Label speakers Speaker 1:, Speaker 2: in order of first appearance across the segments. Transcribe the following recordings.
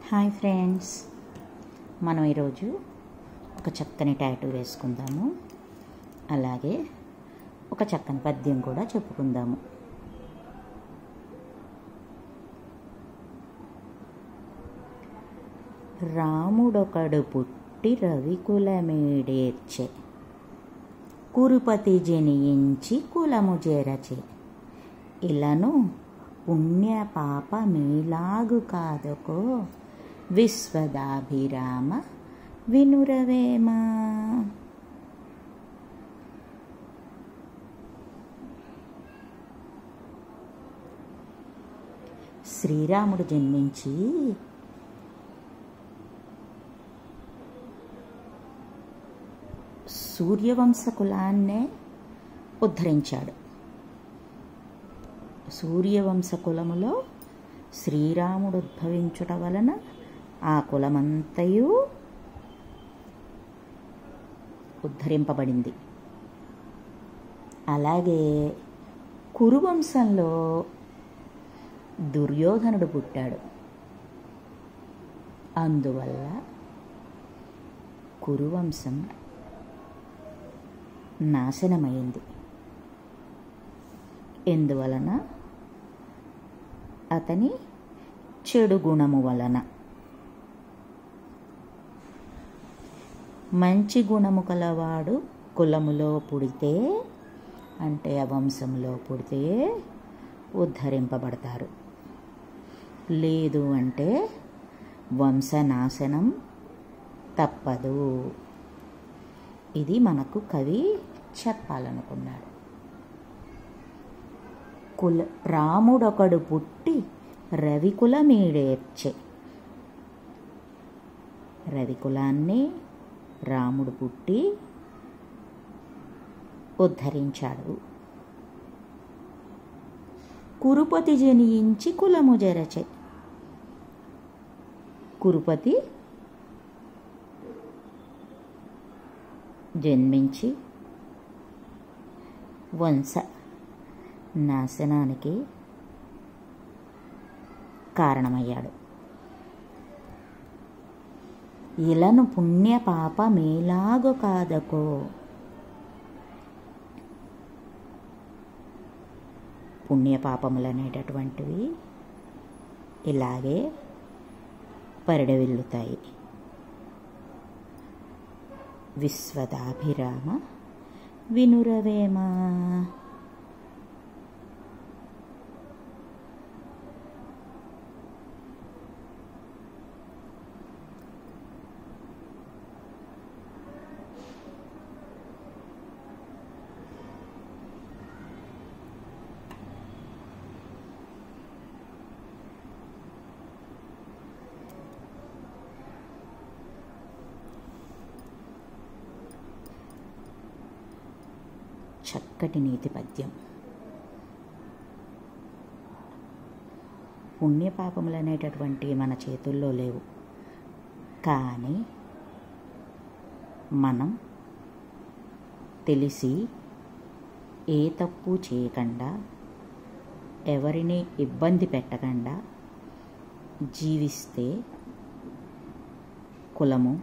Speaker 1: Hi friends, మనం ఈరోజు ఒక చక్కని టాటూ వేసుకుందాము. అలాగే ఒక చక్కని పద్యం కూడా చెప్పుకుందాము. రాముడొకడు పుట్టి రవికులమేడేర్చె, కురుపతి జనియించి కులము చేరచె. ఇలను పుణ్య పాప మీలాగు కాదకో, విశ్వదాభిరామ వినురవేమ. శ్రీరాముడు జన్మించి సూర్యవంశ కులాన్నే ఉద్ధరించాడు. సూర్యవంశ కులములో శ్రీరాముడు ఉద్భవించుట వలన ఆ కులమంతయు ఉద్ధరింపబడింది. అలాగే కురువంశంలో దుర్యోధనుడు పుట్టాడు. అందువల్ల కురువంశం నాశనమైంది. ఎందువలన? అతని చెడు గుణము వలన. మంచి గుణము కలవాడు కులములో పుడితే, అంటే ఆ వంశంలో పుడితే ఉద్ధరింపబడతారు. లేదు అంటే వంశనాశనం తప్పదు. ఇది మనకు కవి చెప్పాలనుకున్నాడు. రాముడొకడు పుట్టి రవికులమేడేర్చె. రవికులాన్ని రాముడు పుట్టి ఉద్ధరించాడు. కురుపతి జనియించి కులము జరచె. కురుపతి జన్మించి వంశ నాశనానికి కారణమయ్యాడు. ఇలను పుణ్య పాప మేలాగు కాదకో. పుణ్యపాపములనేటటువంటివి ఇలాగే పరిడవిల్లుతాయి. విశ్వదాభిరామ వినురవేమ. చక్కటి నీతి పద్యం. పుణ్యపాపములు అనేటటువంటి మన చేతుల్లో లేవు. కానీ మనం తెలిసి ఏ తప్పు చేయకుండా, ఎవరిని ఇబ్బంది పెట్టకుండా జీవిస్తే కులము,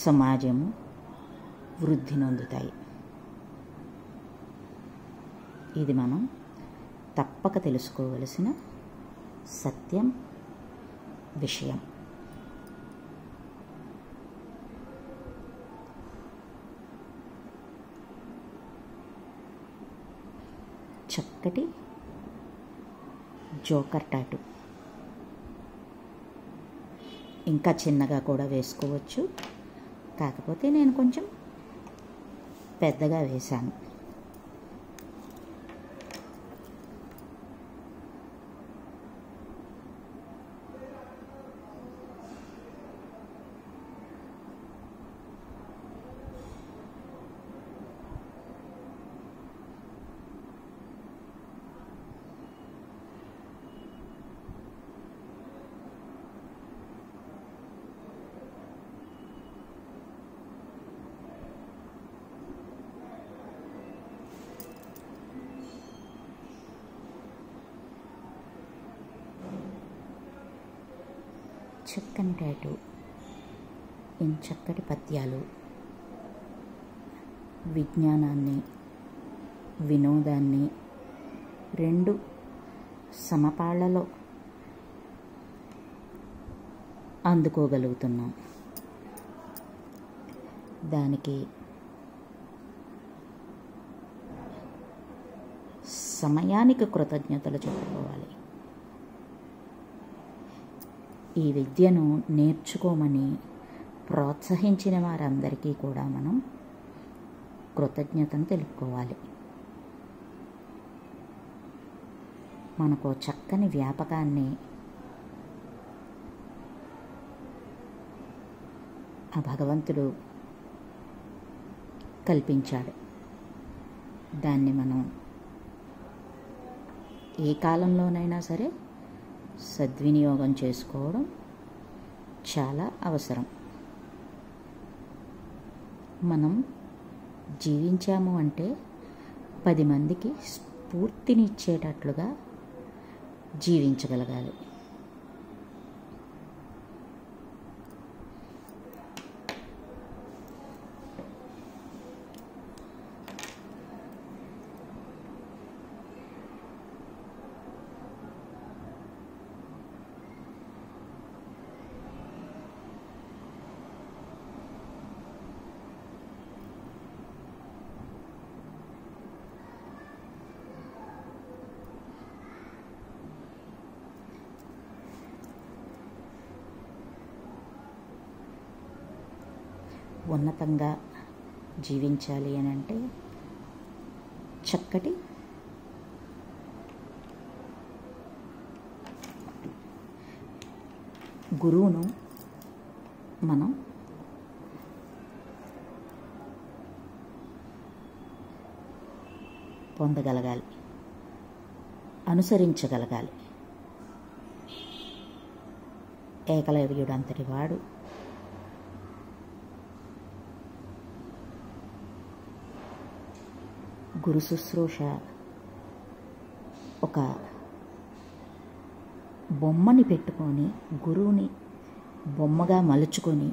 Speaker 1: సమాజము వృద్ధి నొందుతాయి. ఇది మనం తప్పక తెలుసుకోవలసిన సత్యం, విషయం. చక్కటి జోకర్ టాటూ. ఇంకా చిన్నగా కూడా వేసుకోవచ్చు. కాకపోతే నేను కొంచెం పెద్దగా వేశాను. చక్కని టాటూ, చక్కటి పద్యాలు విజ్ఞానాన్ని, వినోదాన్ని రెండు సమపాళ్లలో అందుకోగలుగుతున్నాం. దానికి సమయానికి కృతజ్ఞతలు చెప్పుకోవాలి. ఈ విద్యను నేర్చుకోమని ప్రోత్సహించిన వారందరికీ కూడా మనం కృతజ్ఞతను తెలుపుకోవాలి. మనకు చక్కని వ్యాపకాన్ని ఆ భగవంతుడు కల్పించాడు. దాన్ని మనం ఏ కాలంలోనైనా సరే సద్వినియోగం చేసుకోవడం చాలా అవసరం. మనం జీవించాము అంటే 10 మందికి స్ఫూర్తినిచ్చేటట్లుగా జీవించగలగాలి. ఉన్నతంగా జీవించాలి అని అంటే చక్కటి గురువును మనం పొందగలగాలి, అనుసరించగలగాలి. ఏకలవ్యుడు అంతటి వాడు గురు శుశ్రూష ఒక బొమ్మని పెట్టుకొని, గురువుని బొమ్మగా మలుచుకొని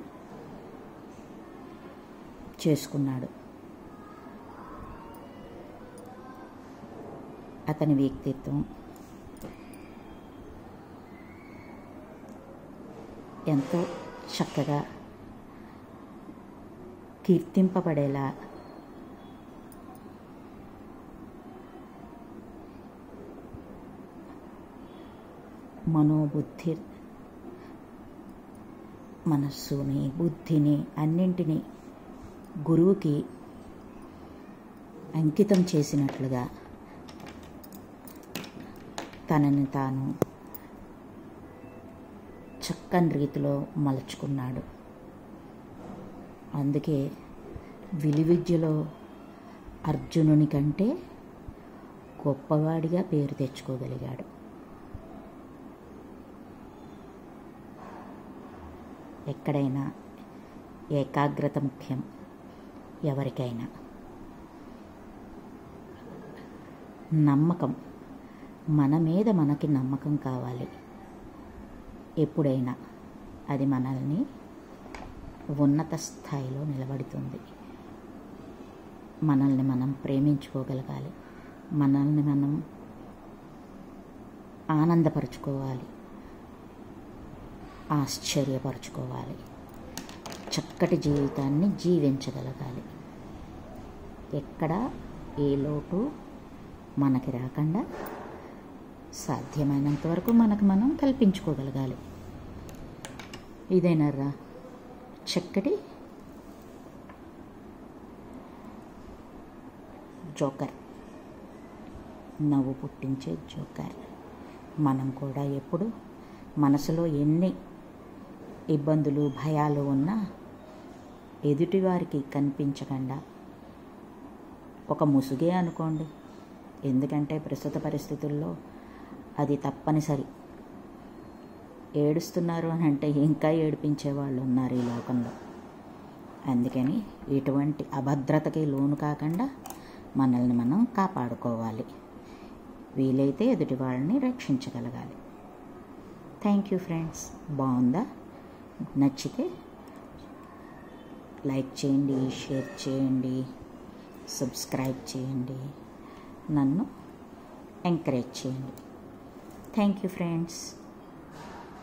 Speaker 1: చేసుకున్నాడు. అతని వ్యక్తిత్వం ఎంతో చక్కగా కీర్తింపబడేలా మనోబుద్ధి, మనస్సుని, బుద్ధిని అన్నింటినీ గురువుకి అంకితం చేసినట్లుగా తనని తాను చక్కని రీతిలో మలుచుకున్నాడు. అందుకే విలువిద్యలో అర్జునుని కంటే గొప్పవాడిగా పేరు తెచ్చుకోగలిగాడు. ఎక్కడైనా ఏకాగ్రత ముఖ్యం. ఎవరికైనా నమ్మకం, మన మీద మనకి నమ్మకం కావాలి. ఎప్పుడైనా అది మనల్ని ఉన్నత స్థాయిలో నిలబడుతుంది. మనల్ని మనం ప్రేమించుకోగలగాలి, మనల్ని మనం ఆనందపరుచుకోవాలి, ఆశ్చర్యపరచుకోవాలి, చక్కటి జీవితాన్ని జీవించగలగాలి. ఎక్కడ ఏ లోటు మనకి రాకుండా సాధ్యమైనంత వరకు మనకు మనం కల్పించుకోగలగాలి. ఇదేనరా చక్కటి జోకర్, నవ్వు పుట్టించే జోకర్. మనం కూడా ఎప్పుడు మనసులో ఎన్ని ఇబ్బందులు, భయాలు ఉన్నా ఎదుటివారికి కనిపించకుండా ఒక ముసుగే అనుకోండి. ఎందుకంటే ప్రస్తుత పరిస్థితుల్లో అది తప్పనిసరి. ఏడుస్తున్నారు అని అంటే ఇంకా ఏడిపించే వాళ్ళు ఉన్నారు ఈ లోకంలో. అందుకని ఎటువంటి అభద్రతకి లోను కాకుండా మనల్ని మనం కాపాడుకోవాలి. వీలైతే ఎదుటి వాళ్ళని రక్షించగలగాలి. Thank you friends. బాగుందా? నచ్చితే లైక్ చేయండి, షేర్ చేయండి, సబ్స్క్రైబ్ చేయండి, నన్ను ఎంకరేజ్ చేయండి. Thank you friends.